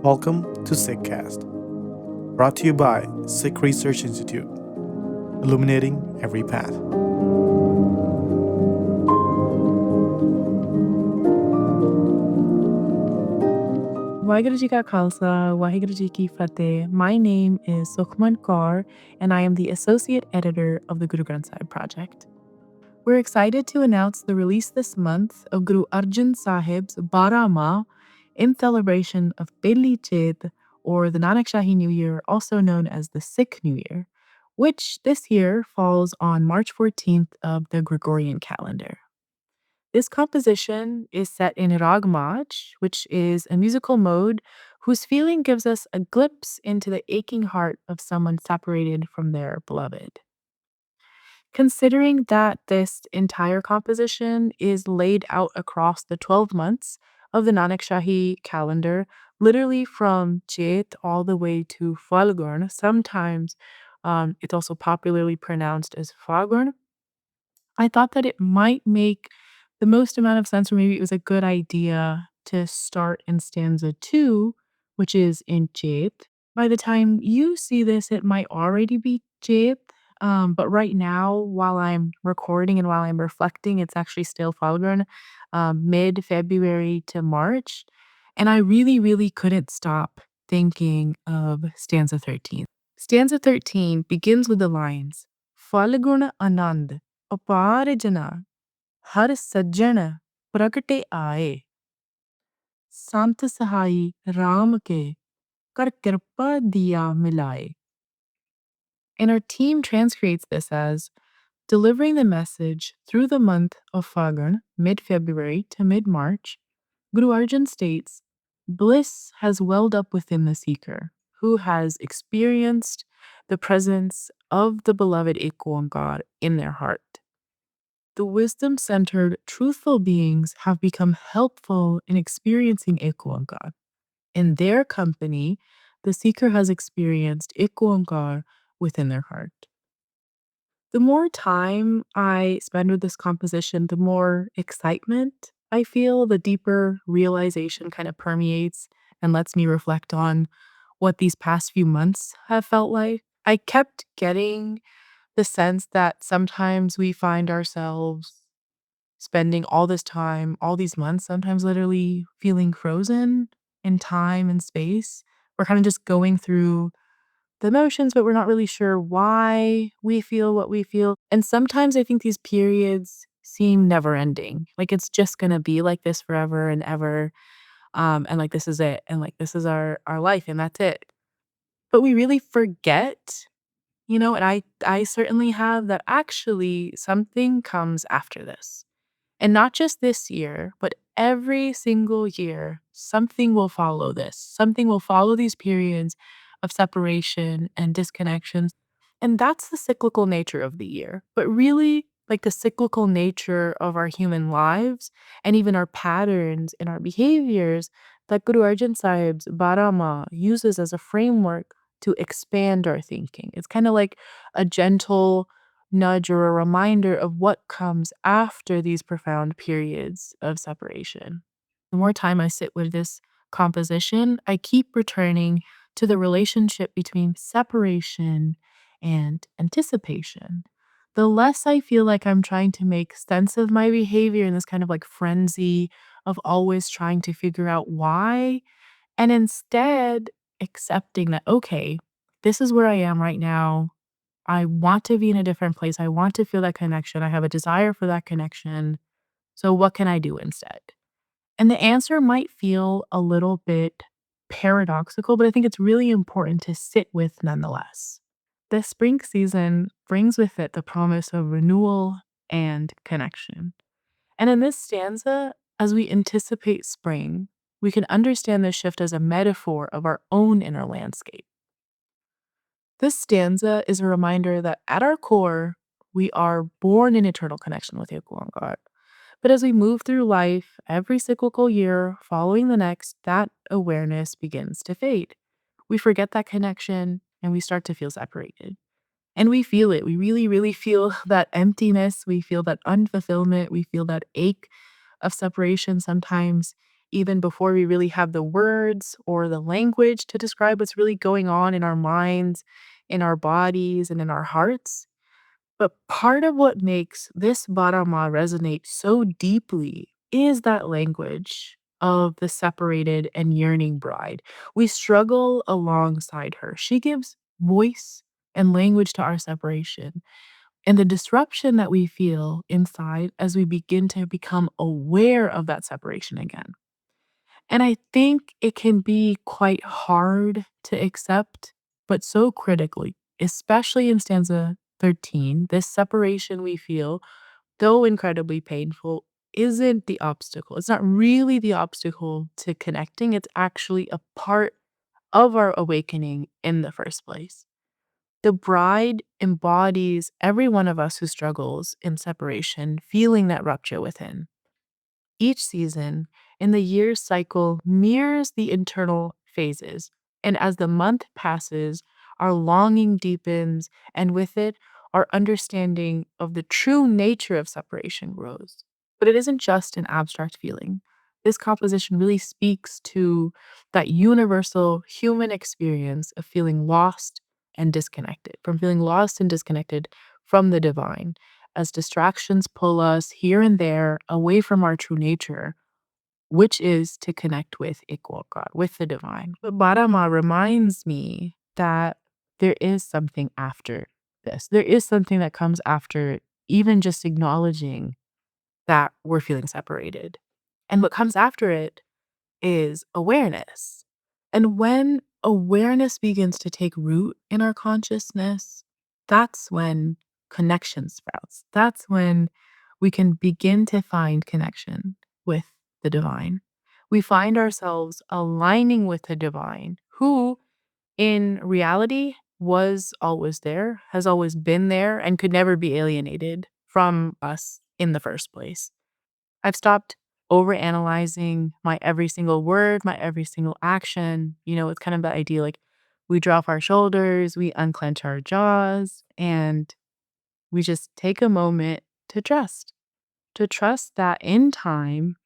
Welcome to Sikhcast, brought to you by Sikh Research Institute, illuminating every path. Waheguru Ji Ka Khalsa, Waheguru Ji Ki Fateh. My name is Sukhman Kaur, and I am the Associate Editor of the Guru Granth Sahib Project. We're excited to announce the release this month of Guru Arjan Sahib's Barah Maha in celebration of Beli Chet, or the Nanakshahi New Year, also known as the Sikh New Year, which this year falls on March 14th of the Gregorian calendar. This composition is set in Rag Majh, which is a musical mode whose feeling gives us a glimpse into the aching heart of someone separated from their beloved. Considering that this entire composition is laid out across the 12 months of the Nanakshahi calendar, literally from Chet all the way to Falgun, sometimes it's also popularly pronounced as Fagun, I thought that it might make the most amount of sense, or maybe it was a good idea to start in stanza 2, which is in Chet. By the time you see this, it might already be Chet, but right now, while I'm recording and while I'm reflecting, it's actually still Falgun, mid-February to March, and I really, really couldn't stop thinking of stanza 13. Stanza 13 begins with the lines, Falgun Anand, ਅਪਾਰ ਜਨਾ ਹਰ ਸੱਜਣ ਪ੍ਰਗਟੇ ਆਏ ਸੰਤ ਸਹਾਈ ਰਾਮ ਕੇ ਕਰ ਕਿਰਪਾ ਦਿਆ ਮਿਲਾਏ. And our team transcreates this as delivering the message through the month of Fagun, mid-February to mid-March. Guru Arjan states, bliss has welled up within the seeker, who has experienced the presence of the beloved IkOankar in their heart. The wisdom-centered, truthful beings have become helpful in experiencing IkOankar. In their company, the seeker has experienced IkOankar within their heart. The more time I spend with this composition, the more excitement I feel, the deeper realization kind of permeates and lets me reflect on what these past few months have felt like. I kept getting the sense that sometimes we find ourselves spending all this time, all these months, sometimes literally feeling frozen in time and space. We're kind of just going through the motions, but we're not really sure why we feel what we feel. And sometimes I think these periods seem never ending. Like it's just going to be like this forever and ever. And like this is it. And like this is our life and that's it. But we really forget, and I certainly have, that actually something comes after this. And not just this year, but every single year, something will follow this. Something will follow these periods of separation and disconnection. And that's the cyclical nature of the year. But really, like the cyclical nature of our human lives and even our patterns and our behaviors that Guru Arjan Sahib's Barah Maha uses as a framework to expand our thinking. It's kind of like a gentle nudge or a reminder of what comes after these profound periods of separation. The more time I sit with this composition, I keep returning to the relationship between separation and anticipation. The less I feel like I'm trying to make sense of my behavior in this kind of like frenzy of always trying to figure out why, and instead accepting that, okay, this is where I am right now. I want to be in a different place. I want to feel that connection. I have a desire for that connection. So what can I do instead? And the answer might feel a little bit paradoxical, but I think it's really important to sit with nonetheless. The spring season brings with it the promise of renewal and connection. And in this stanza, as we anticipate spring, we can understand this shift as a metaphor of our own inner landscape. This stanza is a reminder that at our core, we are born in eternal connection with IkOankar. But as we move through life, every cyclical year following the next, that awareness begins to fade. We forget that connection and we start to feel separated. And we feel it. We really, really feel that emptiness. We feel that unfulfillment. We feel that ache of separation sometimes even before we really have the words or the language to describe what's really going on in our minds, in our bodies, and in our hearts. But part of what makes this Barah Maha resonate so deeply is that language of the separated and yearning bride. We struggle alongside her. She gives voice and language to our separation and the disruption that we feel inside as we begin to become aware of that separation again. And I think it can be quite hard to accept, but so critically, especially in stanza 13. This separation we feel, though incredibly painful, isn't the obstacle. It's not really the obstacle to connecting, it's actually a part of our awakening in the first place. The bride embodies every one of us who struggles in separation, feeling that rupture within. Each season in the year's cycle mirrors the internal phases, and as the month passes, our longing deepens, and with it, our understanding of the true nature of separation grows. But it isn't just an abstract feeling. This composition really speaks to that universal human experience of feeling lost and disconnected, from the divine as distractions pull us here and there away from our true nature, which is to connect with IkOankar, with the divine. But Barah Maha reminds me that there is something after this. There is something that comes after even just acknowledging that we're feeling separated. And what comes after it is awareness. And when awareness begins to take root in our consciousness, that's when connection sprouts. That's when we can begin to find connection with the divine. We find ourselves aligning with the divine, who in reality was always there, has always been there, and could never be alienated from us in the first place. I've stopped overanalyzing my every single word, my every single action. It's kind of the idea like we drop our shoulders, we unclench our jaws, and we just take a moment to trust that in time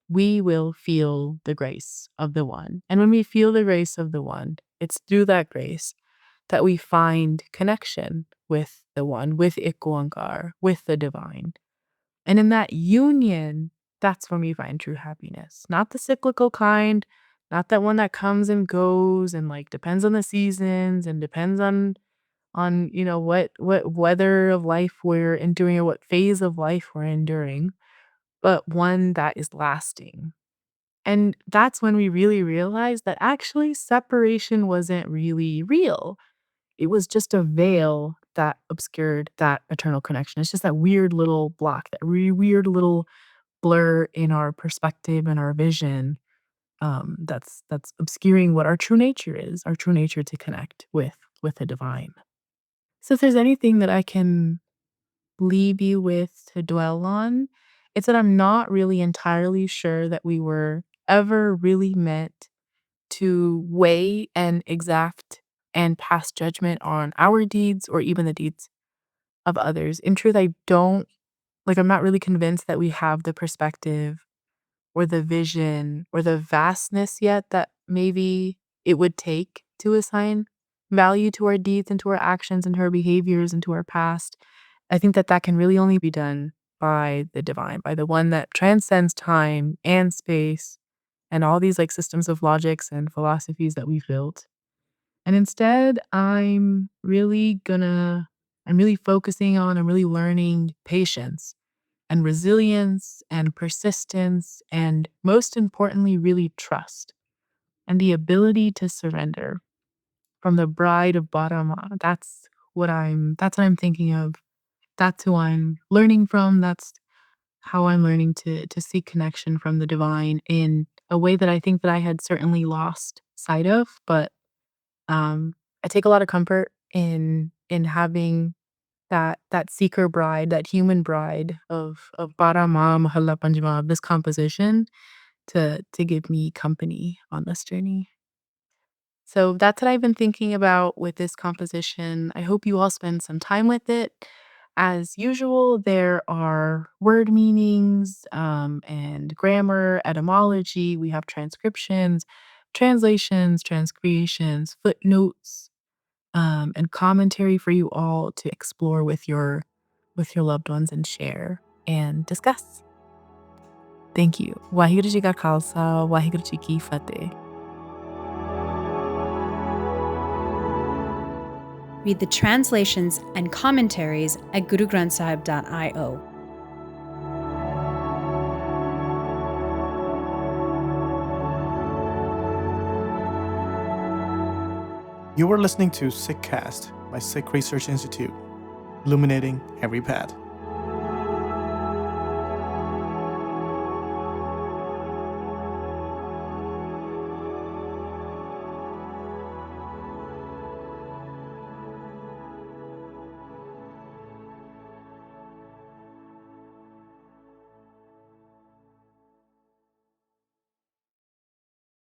we will feel the grace of the one. And when we feel the grace of the one, it's through that grace that we find connection with the one, with IkOankar, with the divine. And in that union, that's when we find true happiness. Not the cyclical kind, not that one that comes and goes and like depends on the seasons and depends on what weather of life we're enduring or what phase of life we're enduring, but one that is lasting. And that's when we really realize that actually separation wasn't really real. It was just a veil that obscured that eternal connection. It's just that weird little block, that weird little blur in our perspective and our vision, that's obscuring what our true nature is, our true nature to connect with the divine. So if there's anything that I can leave you with to dwell on, it's that I'm not really entirely sure that we were ever really meant to weigh and exact and pass judgment on our deeds or even the deeds of others. In truth, I'm not really convinced that we have the perspective or the vision or the vastness yet that maybe it would take to assign value to our deeds and to our actions and to our behaviors and to our past. I think that can really only be done by the divine, by the one that transcends time and space and all these like systems of logics and philosophies that we've built. And instead, I'm really learning patience and resilience and persistence, and most importantly, really trust and the ability to surrender from the bride of Barah Maha. That's what I'm thinking of. That's who I'm learning from. That's how I'm learning to seek connection from the divine in a way that I think that I had certainly lost sight of. But I take a lot of comfort in having that seeker bride, that human bride of Barah Maha, Mahala, Panjama, of this composition to give me company on this journey. So that's what I've been thinking about with this composition. I hope you all spend some time with it. As usual, there are word meanings and grammar, etymology. We have transcriptions, translations, transcreations, footnotes, and commentary for you all to explore with your loved ones and share and discuss. Thank you. Waheguru Ji Ka Khalsa, Waheguru Ji Ki Fateh. Read the translations and commentaries at gurugranthsahib.io. You were listening to Sikhcast by Sikh Research Institute, illuminating every path.